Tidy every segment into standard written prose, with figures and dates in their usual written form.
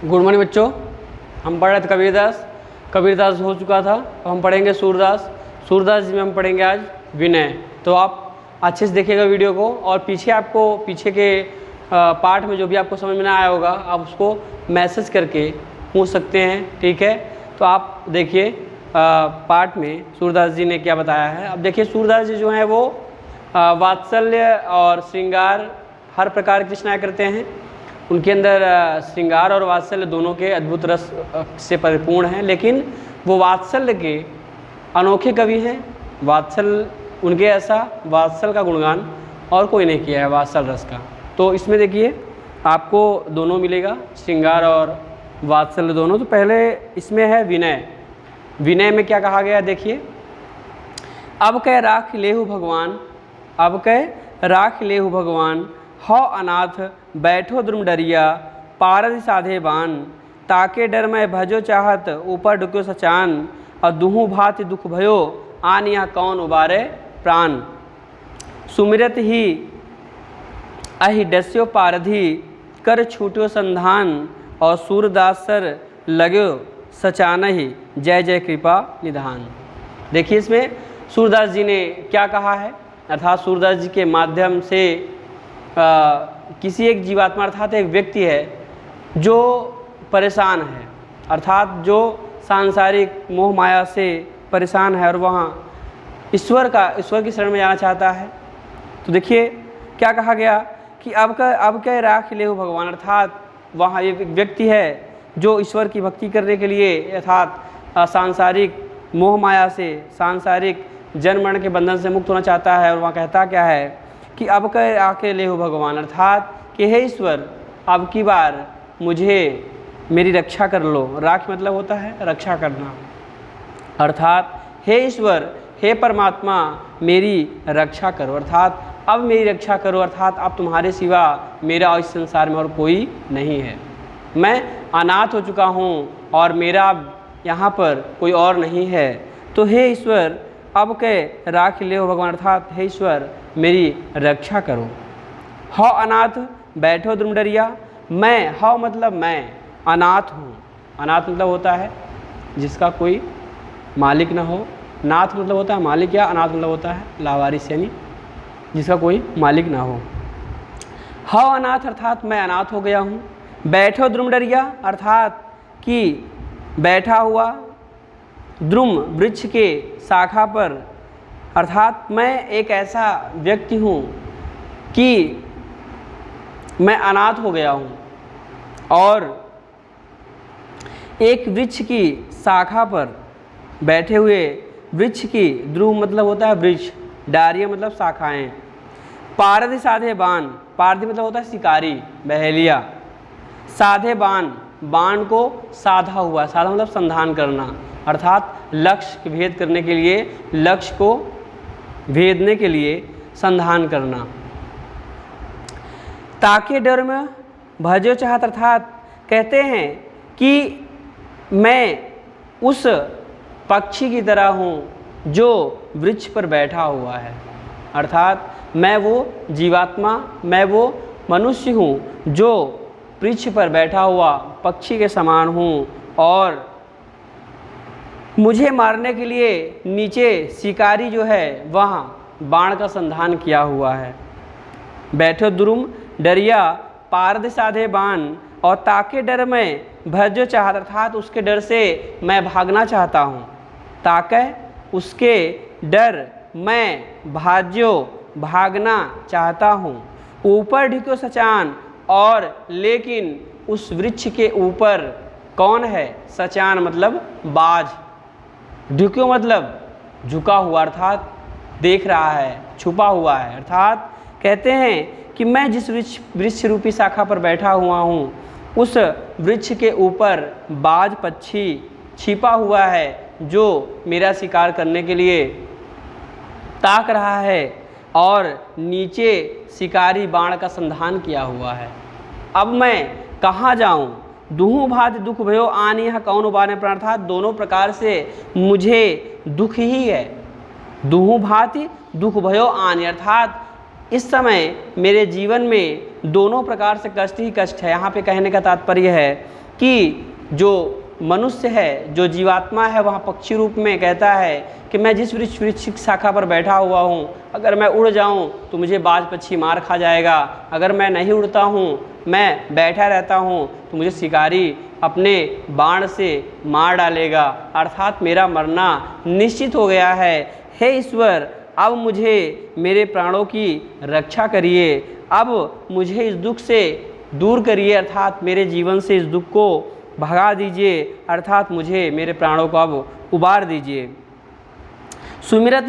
Good morning बच्चों। हम पढ़ रहे थे कबीरदास। कबीरदास हो चुका था, अब हम पढ़ेंगे सूरदास। सूरदास जी में हम पढ़ेंगे आज विनय। तो आप अच्छे से देखिएगा वीडियो को, और पीछे के पार्ट में जो भी आपको समझ में ना आया होगा आप उसको मैसेज करके पूछ सकते हैं, ठीक है। तो आप देखिए पार्ट में सूरदास जी ने क्या बताया है। अब देखिए सूरदास जी जो हैं वो वात्सल्य और श्रृंगार हर प्रकार की रचनाएँ करते हैं। उनके अंदर श्रृंगार और वात्सल्य दोनों के अद्भुत रस से परिपूर्ण हैं, लेकिन वो वात्सल्य के अनोखे कवि हैं। वात्सल्य उनके ऐसा वात्सल्य का गुणगान और कोई नहीं किया है, वात्सल्य रस का। तो इसमें देखिए आपको दोनों मिलेगा, श्रृंगार और वात्सल्य दोनों। तो पहले इसमें है विनय। विनय में क्या कहा गया देखिए, अब कह राख लेहु भगवान, अब कह राख लेहु भगवान, हौ अनाथ बैठो द्रुम डरिया, पारद साधे बान, ताके डर में भजो चाहत, ऊपर ढुक्यो सचान, और दुहु भाति दुख भयो, आन यहाँ कौन उबारे प्राण। सुमिरत ही अहि डस्यो पारधि, कर छूट्यो संधान, और सूरदास सर लगो सचानहि, जय जय कृपा निधान। देखिए इसमें सूरदास जी ने क्या कहा है, अर्थात सूरदास जी के माध्यम से किसी एक जीवात्मा अर्थात एक व्यक्ति है जो परेशान है, अर्थात जो सांसारिक मोह माया से परेशान है और वहाँ ईश्वर की शरण में जाना चाहता है। तो देखिए क्या कहा गया कि अब कह राख लेहु भगवान, अर्थात वहाँ एक व्यक्ति है जो ईश्वर की भक्ति करने के लिए अर्थात सांसारिक मोह माया से, सांसारिक जन्म मरण के बंधन से मुक्त होना चाहता है। और वहाँ कहता क्या है कि अब कह आके लेहु भगवान, अर्थात कि हे ईश्वर अब की बार मुझे मेरी रक्षा कर लो। राख मतलब होता है रक्षा करना, अर्थात हे ईश्वर हे परमात्मा मेरी रक्षा करो, अर्थात अब मेरी रक्षा करो, अर्थात अब तुम्हारे सिवा मेरा इस संसार में और कोई नहीं है। मैं अनाथ हो चुका हूँ और मेरा अब यहाँ पर कोई और नहीं है। तो हे ईश्वर अब कह राख लेहु भगवान, अर्थात हे ईश्वर मेरी रक्षा करो। हौ अनाथ बैठो द्रुम डरिया, मैं हौ मतलब मैं, अनाथ हूँ। अनाथ मतलब होता है जिसका कोई मालिक ना हो, नाथ मतलब होता है मालिक, या अनाथ मतलब होता है लावारिस, यानी जिसका कोई मालिक ना हो। हौ अनाथ अर्थात मैं अनाथ हो गया हूँ। बैठो द्रुम डरिया अर्थात कि बैठा हुआ द्रुम वृक्ष के शाखा पर, अर्थात मैं एक ऐसा व्यक्ति हूँ कि मैं अनाथ हो गया हूँ और एक वृक्ष की शाखा पर बैठे हुए वृक्ष की, ध्रुव मतलब होता है वृक्ष, डारियाँ मतलब शाखाएँ, पारधि साधे बाण, पारधि मतलब होता है शिकारी बहेलिया, साधे बाण बाण को साधा हुआ, साधा मतलब संधान करना, अर्थात लक्ष्य भेद करने के लिए, लक्ष्य को भेदने के लिए संधान करना। ताके डर में भजो चाहत, अर्थात कहते हैं कि मैं उस पक्षी की तरह हूँ जो वृक्ष पर बैठा हुआ है, अर्थात मैं वो जीवात्मा, मैं वो मनुष्य हूँ जो वृक्ष पर बैठा हुआ पक्षी के समान हूँ, और मुझे मारने के लिए नीचे शिकारी जो है वहाँ बाण का संधान किया हुआ है। बैठो द्रुम डरिया पारद साधे बाण, और ताके डर में भजो चाहत, अर्थात उसके डर से मैं भागना चाहता हूँ। ताके उसके डर मैं भाज्यो भागना चाहता हूँ। ऊपर ढिको सचान, और लेकिन उस वृक्ष के ऊपर कौन है, सचान मतलब बाज, ढिक्यो मतलब झुका हुआ, अर्थात देख रहा है, छुपा हुआ है। अर्थात कहते हैं कि मैं जिस वृक्ष रूपी शाखा पर बैठा हुआ हूँ उस वृक्ष के ऊपर बाज पक्षी छिपा हुआ है जो मेरा शिकार करने के लिए ताक रहा है, और नीचे शिकारी बाण का संधान किया हुआ है। अब मैं कहाँ जाऊँ, दुहु भाति दुख भयो आन यहाँ कौन उबारे प्राण, अर्थात दोनों प्रकार से मुझे दुख ही है। दुहु भाति दुख भयो आन, अर्थात इस समय मेरे जीवन में दोनों प्रकार से कष्ट ही कष्ट है। यहाँ पे कहने का तात्पर्य है कि जो मनुष्य है, जो जीवात्मा है, वह पक्षी रूप में कहता है कि मैं जिस वृक्ष की शाखा पर बैठा हुआ हूँ, अगर मैं उड़ जाऊँ तो मुझे बाज पक्षी मार खा जाएगा, अगर मैं नहीं उड़ता हूँ, मैं बैठा रहता हूँ, तो मुझे शिकारी अपने बाण से मार डालेगा, अर्थात मेरा मरना निश्चित हो गया है। हे ईश्वर, अब मुझे मेरे प्राणों की रक्षा करिए, अब मुझे इस दुख से दूर करिए, अर्थात मेरे जीवन से इस दुख को भगा दीजिए, अर्थात मुझे मेरे प्राणों को अब उबार दीजिए। सुमिरत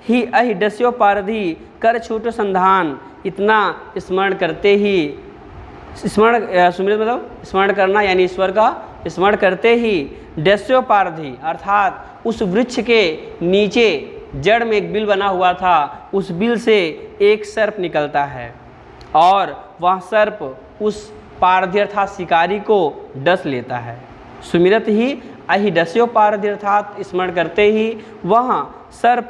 ही अहिडस्यो पारधि कर छूट संधान, इतना स्मरण करते ही, सुमिरत मतलब स्मरण करना यानी ईश्वर का स्मरण करते ही, डस्यो पारधि अर्थात उस वृक्ष के नीचे जड़ में एक बिल बना हुआ था, उस बिल से एक सर्प निकलता है और वह सर्प उस पारधि अर्थात शिकारी को डस लेता है। सुमिरत ही अहिडस्यो पारधि अर्थात स्मरण करते ही वह सर्प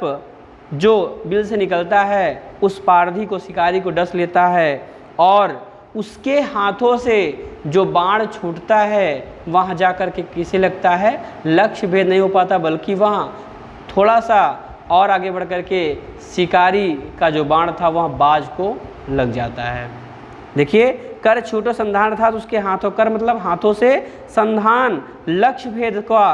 जो बिल से निकलता है उस पारधि को, शिकारी को डस लेता है और उसके हाथों से जो बाण छूटता है वहाँ जाकर के किसे लगता है, लक्ष्य भेद नहीं हो पाता, बल्कि वहाँ थोड़ा सा और आगे बढ़ कर के शिकारी का जो बाण था वह बाज को लग जाता है। देखिए, कर छूटो संधान अर्थात उसके हाथों, कर मतलब हाथों से, संधान लक्ष्य भेद का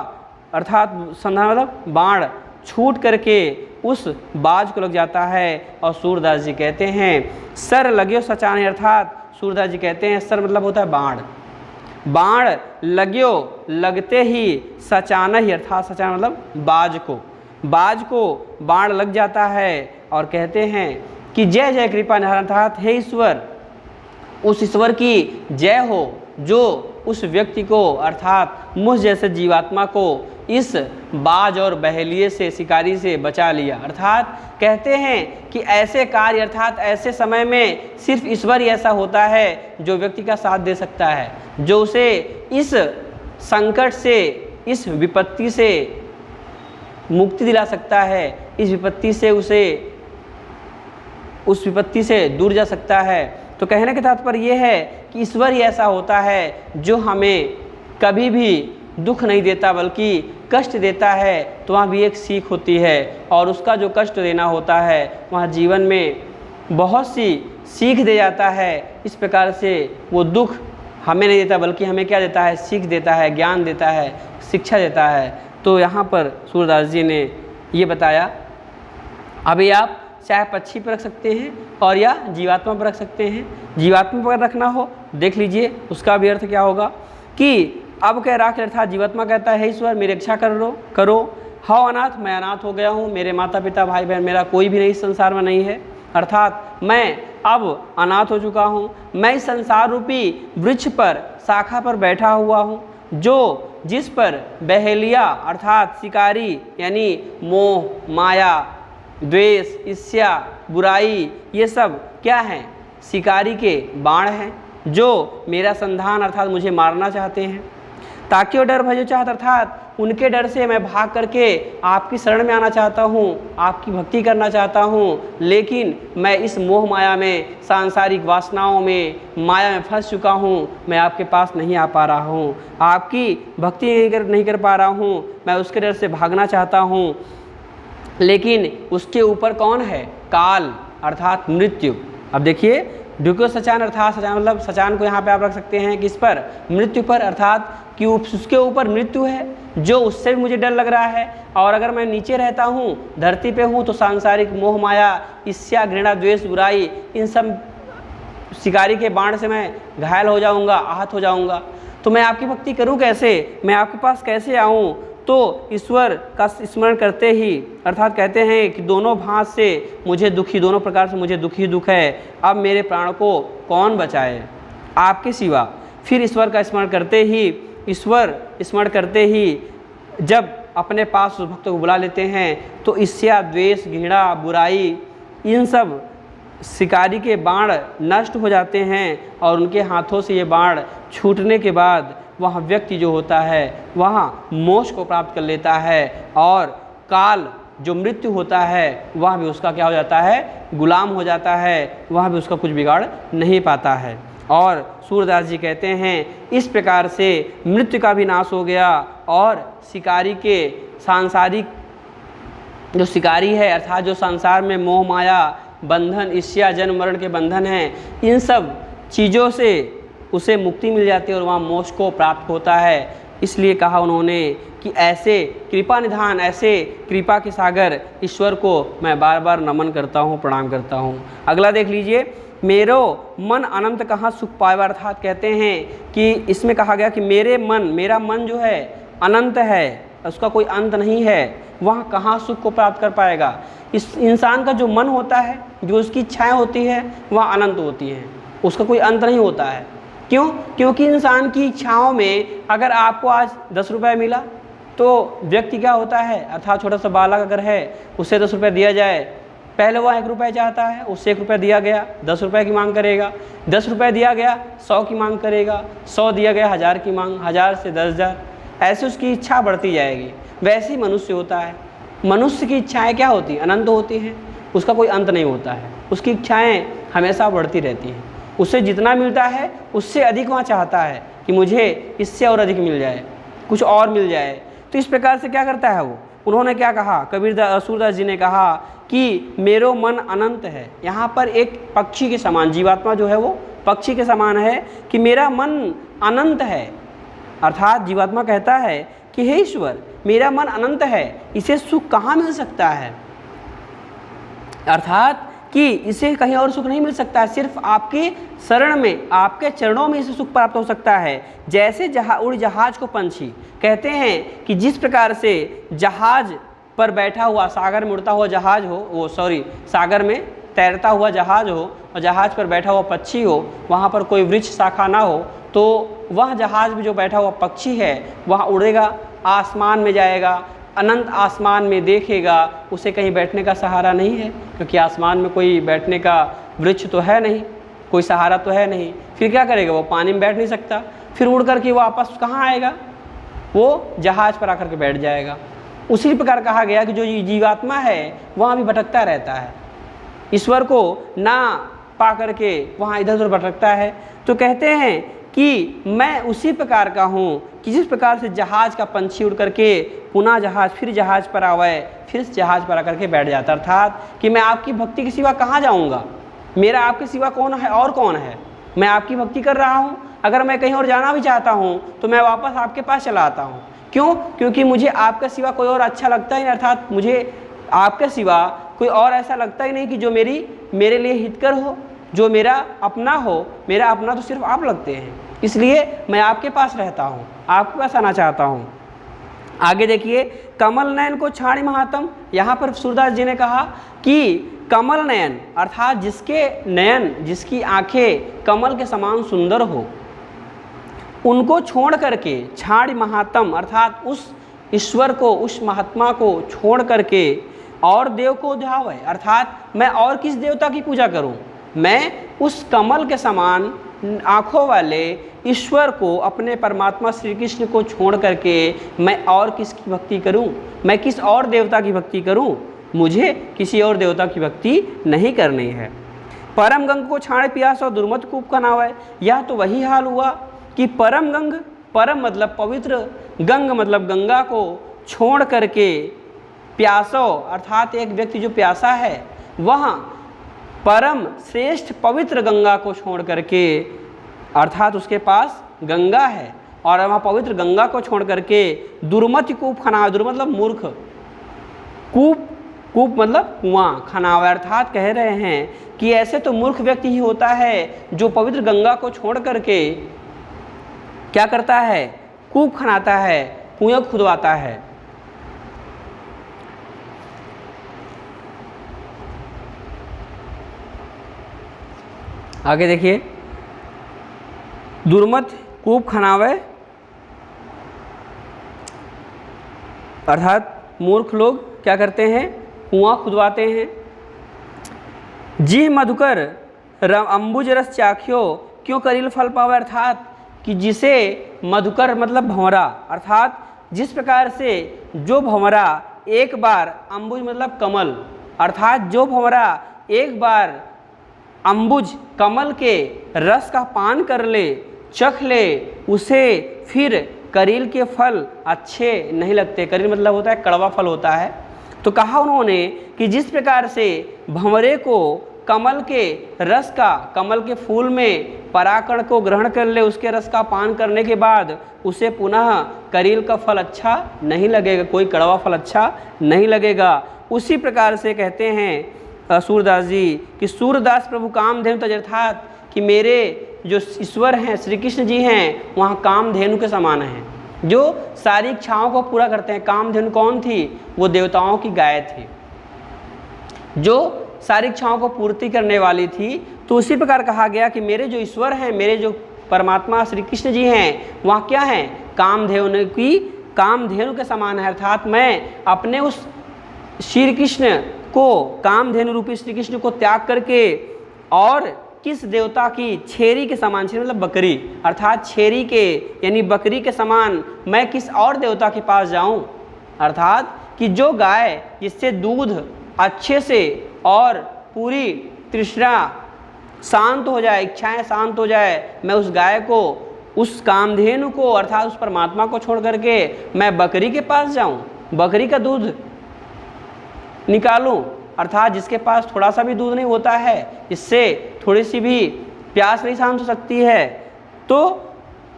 अर्थात संधान मतलब बाण छूट करके उस बाज को लग जाता है। और सूरदास जी कहते हैं सर लग्यो सचाने, अर्थात सूरदास जी कहते हैं सर मतलब होता है बाण, बाण लग्यो लगते ही, सचाना ही अर्थात सचाना मतलब बाज को बाण लग जाता है और कहते हैं कि जय जय कृपा निधान, अर्थात हे ईश्वर, उस ईश्वर की जय हो जो उस व्यक्ति को अर्थात मुझ जैसे जीवात्मा को इस बाज और बहेलिए से, शिकारी से बचा लिया। अर्थात कहते हैं कि ऐसे कार्य अर्थात ऐसे समय में सिर्फ ईश्वर ही ऐसा होता है जो व्यक्ति का साथ दे सकता है, जो उसे इस संकट से, इस विपत्ति से मुक्ति दिला सकता है, इस विपत्ति से उसे उस विपत्ति से दूर जा सकता है। तो कहने का तात्पर्य यह है कि ईश्वर ही ऐसा होता है जो हमें कभी भी दुख नहीं देता बल्कि कष्ट देता है, तो वहाँ भी एक सीख होती है और उसका जो कष्ट देना होता है वहाँ जीवन में बहुत सी सीख दे जाता है। इस प्रकार से वो दुख हमें नहीं देता बल्कि हमें क्या देता है, सीख देता है, ज्ञान देता है, शिक्षा देता है। तो यहाँ पर सूरदास जी ने ये बताया। अभी आप चाहे पक्षी पर रख सकते हैं और या जीवात्मा पर रख सकते हैं। जीवात्मा पर रखना हो देख लीजिए उसका भी अर्थ क्या होगा कि अब कह राख अर्थात जीवात्मा कहता है ईश्वर मेरी रक्षा करो, हाँ अनाथ, मैं अनाथ हो गया हूँ, मेरे माता पिता भाई बहन मेरा कोई भी नहीं इस संसार में नहीं है, अर्थात मैं अब अनाथ हो चुका हूँ, मैं इस संसार रूपी वृक्ष पर, शाखा पर बैठा हुआ हूँ, जो जिस पर बहेलिया अर्थात शिकारी यानी मोह, माया, द्वेष, ईर्ष्या, बुराई, ये सब क्या हैं, शिकारी के बाण हैं जो मेरा संधान अर्थात मुझे मारना चाहते हैं। ताकि वो डर भजो चाहत अर्थात उनके डर से मैं भाग करके आपकी शरण में आना चाहता हूँ, आपकी भक्ति करना चाहता हूँ, लेकिन मैं इस मोह माया में, सांसारिक वासनाओं में, माया में फंस चुका हूँ, मैं आपके पास नहीं आ पा रहा हूँ, आपकी भक्ति नहीं कर पा रहा हूँ, मैं उसके डर से भागना चाहता हूँ। लेकिन उसके ऊपर कौन है, काल अर्थात मृत्यु। अब देखिए ढुको सचान अर्थात सचान मतलब सचान को यहाँ पे आप रख सकते हैं किस पर, मृत्यु पर, अर्थात कि उसके ऊपर मृत्यु है जो उससे भी मुझे डर लग रहा है। और अगर मैं नीचे रहता हूँ, धरती पे हूँ, तो सांसारिक मोह माया, ईर्ष्या, घृणा, द्वेष, बुराई, इन सब शिकारी के बाण से मैं घायल हो जाऊँगा, आहत हो जाऊँगा। तो मैं आपकी भक्ति करूँ कैसे, मैं आपके पास कैसे आऊँ। तो ईश्वर का स्मरण करते ही अर्थात कहते हैं कि दोनों भांत से मुझे दुखी, दोनों प्रकार से मुझे दुख है, अब मेरे प्राण को कौन बचाए आपके सिवा। फिर ईश्वर का स्मरण करते ही, ईश्वर स्मरण करते ही जब अपने पास उस भक्त को बुला लेते हैं तो ईर्ष्या, द्वेष, घृणा, बुराई, इन सब शिकारी के बाण नष्ट हो जाते हैं और उनके हाथों से ये बाण छूटने के बाद वह व्यक्ति जो होता है वह मोक्ष को प्राप्त कर लेता है और काल जो मृत्यु होता है वह भी उसका क्या हो जाता है, गुलाम हो जाता है, वह भी उसका कुछ बिगाड़ नहीं पाता है। और सूरदास जी कहते हैं इस प्रकार से मृत्यु का भी नाश हो गया और शिकारी के सांसारिक जो शिकारी है अर्थात जो संसार में मोह माया बंधन ईर्ष्या जन्म मरण के बंधन हैं, इन सब चीज़ों से उसे मुक्ति मिल जाती है और वहाँ मोक्ष को प्राप्त होता है। इसलिए कहा उन्होंने कि ऐसे कृपा निधान, ऐसे कृपा के सागर ईश्वर को मैं बार बार नमन करता हूँ, प्रणाम करता हूँ। अगला देख लीजिए, मेरो मन अनंत कहाँ सुख पाए, अर्थात कहते हैं कि इसमें कहा गया कि मेरा मन जो है अनंत है, उसका कोई अंत नहीं है, वहाँ कहाँ सुख को प्राप्त कर पाएगा। इस इंसान का जो मन होता है, जो उसकी इच्छाएं होती है वह अनंत होती हैं, उसका कोई अंत नहीं होता है। क्यों? क्योंकि इंसान की इच्छाओं में अगर आपको आज 10 रुपये मिला तो व्यक्ति क्या होता है, अर्थात छोटा सा बालक अगर है उसे 10 रुपये दिया जाए, पहले वह 1 रुपये चाहता है, उससे 1 रुपये दिया गया 10 रुपये की मांग करेगा, 10 रुपये दिया गया 100 की मांग करेगा, 100 दिया गया 1000 की मांग, 1000 से 10,000, ऐसे उसकी इच्छा बढ़ती जाएगी। वैसे ही मनुष्य होता है, मनुष्य की इच्छाएं क्या होती हैं, अनंत होती हैं, उसका कोई अंत नहीं होता है, उसकी इच्छाएं हमेशा बढ़ती रहती हैं। उसे जितना मिलता है उससे अधिक वहाँ चाहता है कि मुझे इससे और अधिक मिल जाए, कुछ और मिल जाए। तो इस प्रकार से क्या करता है वो, उन्होंने क्या कहा, सूरदास जी ने कहा कि मेरो मन अनंत है। यहाँ पर एक पक्षी के समान, जीवात्मा जो है वो पक्षी के समान है कि मेरा मन अनंत है। अर्थात जीवात्मा कहता है कि हे ईश्वर, मेरा मन अनंत है, इसे सुख कहाँ मिल सकता है, अर्थात कि इसे कहीं और सुख नहीं मिल सकता, सिर्फ आपके शरण में, आपके चरणों में इसे सुख प्राप्त हो सकता है। जैसे उड़ जहाज को पंछी कहते हैं कि जिस प्रकार से जहाज पर बैठा हुआ, सागर में उड़ता हुआ जहाज हो, सागर में तैरता हुआ जहाज हो और जहाज पर बैठा हुआ पक्षी हो, वहाँ पर कोई वृक्ष शाखा ना हो, तो वह जहाज में जो बैठा हुआ पक्षी है वह उड़ेगा, आसमान में जाएगा, अनंत आसमान में देखेगा, उसे कहीं बैठने का सहारा नहीं है, क्योंकि आसमान में कोई बैठने का वृक्ष तो है नहीं, कोई सहारा तो है नहीं। फिर क्या करेगा, वो पानी में बैठ नहीं सकता, फिर उड़ करके वापस कहाँ आएगा, वो जहाज पर आकर के बैठ जाएगा। उसी प्रकार कहा गया कि जो जीवात्मा है वहाँ भी भटकता रहता है, ईश्वर को ना पा करके वहाँ इधर उधर भटकता है। तो कहते हैं कि मैं उसी प्रकार का हूँ कि जिस प्रकार से जहाज का पंछी उड़ करके पुनः जहाज, फिर जहाज पर आवे, फिर जहाज पर आकर के बैठ जाता, अर्थात कि मैं आपकी भक्ति के सिवा कहाँ जाऊँगा, मेरा आपके सिवा कौन है और कौन है, मैं आपकी भक्ति कर रहा हूँ, अगर मैं कहीं और जाना भी चाहता हूँ तो मैं वापस आपके पास चला आता हूँ। क्यों? क्योंकि मुझे आपके सिवा कोई और अच्छा लगता ही नहीं, अर्थात मुझे आपके सिवा कोई और ऐसा लगता ही नहीं कि जो मेरे लिए हितकर हो, जो मेरा अपना हो। मेरा अपना तो सिर्फ आप लगते हैं, इसलिए मैं आपके पास रहता हूँ, आपके पास आना चाहता हूँ। आगे देखिए, कमल नयन को छाड़ी महात्म, यहाँ पर सूरदास जी ने कहा कि कमल नयन अर्थात जिसके नयन, जिसकी आंखें कमल के समान सुंदर हो, उनको छोड़ करके छाड़ी महात्म अर्थात उस ईश्वर को, उस महात्मा को छोड़ करके और देव को ध्यावे, अर्थात मैं और किस देवता की पूजा करूं, मैं उस कमल के समान आँखों वाले ईश्वर को, अपने परमात्मा श्री कृष्ण को छोड़ करके मैं और किसकी भक्ति करूं, मैं किस और देवता की भक्ति करूं, मुझे किसी और देवता की भक्ति नहीं करनी है। परम गंग को छाड़ पियास और दुर्मत कूप का नाव है। यह तो वही हाल हुआ कि परम गंग, परम मतलब पवित्र, गंग मतलब गंगा को छोड़ करके प्यासो अर्थात एक व्यक्ति जो प्यासा है वह परम श्रेष्ठ पवित्र गंगा को छोड़ करके, अर्थात उसके पास गंगा है और वहाँ पवित्र गंगा को छोड़ करके दुर्मति कूप खनाव, दुर्मत मतलब मूर्ख, कूप मतलब कुआं, खनाव अर्थात कह रहे हैं कि ऐसे तो मूर्ख व्यक्ति ही होता है जो पवित्र गंगा को छोड़ करके क्या करता है, कूप खनाता है, कुएं खुदवाता है। आगे देखिए, दुर्मत कूप खनावे अर्थात मूर्ख लोग क्या करते हैं, कुआं खुदवाते हैं। जी मधुकर अंबुज रस चाख्यो क्यों करील फल पावे, अर्थात कि जिसे मधुकर मतलब भंवरा, अर्थात जिस प्रकार से जो भंवरा एक बार, अंबुज मतलब कमल, अर्थात जो भंवरा एक बार अंबुज कमल के रस का पान कर ले, चख ले उसे फिर करील के फल अच्छे नहीं लगते। करील मतलब होता है कड़वा फल होता है। तो कहा उन्होंने कि जिस प्रकार से भंवरे को कमल के रस का, कमल के फूल में पराकण को ग्रहण कर ले, उसके रस का पान करने के बाद उसे पुनः करील का फल अच्छा नहीं लगेगा, कोई कड़वा फल अच्छा नहीं लगेगा, उसी प्रकार से कहते हैं सूरदास जी कि सूरदास प्रभु कामधेनु तज, अर्थात कि मेरे जो ईश्वर हैं श्री कृष्ण जी हैं वहाँ कामधेनु के समान हैं, जो सारी इच्छाओं को पूरा करते हैं। कामधेनु कौन थी? वो देवताओं की गाय थी जो सारी इच्छाओं को पूर्ति करने वाली थी। तो उसी प्रकार कहा गया कि मेरे जो ईश्वर हैं, मेरे जो परमात्मा श्री कृष्ण जी हैं वहाँ क्या हैं? कामधेनु के समान है। अर्थात मैं अपने उस श्री कृष्ण को, कामधेनु रूपी श्री कृष्ण को त्याग करके और किस देवता की, छेरी के समान, छेरी मतलब बकरी, अर्थात छेरी के यानी बकरी के समान मैं किस और देवता के पास जाऊं? अर्थात कि जो गाय जिससे दूध अच्छे से और पूरी तृष्णा शांत हो जाए, इच्छाएं शांत हो जाए, मैं उस गाय को, उस कामधेनु को अर्थात उस परमात्मा को छोड़ करके मैं बकरी के पास जाऊं, बकरी का दूध निकालूं, अर्थात जिसके पास थोड़ा सा भी दूध नहीं होता है, इससे थोड़ी सी भी प्यास नहीं शांत हो सकती है। तो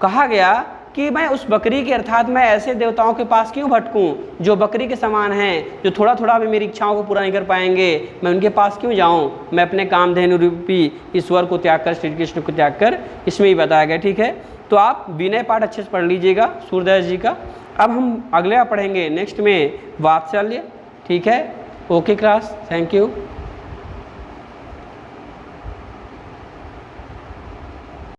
कहा गया कि मैं उस बकरी के, अर्थात मैं ऐसे देवताओं के पास क्यों भटकूं जो बकरी के समान हैं, जो थोड़ा थोड़ा भी मेरी इच्छाओं को पूरा नहीं कर पाएंगे, मैं उनके पास क्यों जाऊं? मैं अपने कामधेनु रूपी ईश्वर को त्याग कर, श्री कृष्ण को त्याग कर, इसमें ही बताया गया। ठीक है, तो आप विनय पाठ अच्छे से पढ़ लीजिएगा सूरदास जी का। अब हम अगले पढ़ेंगे नेक्स्ट में वात्सल्य। ठीक है, ओके क्लास, थैंक यू।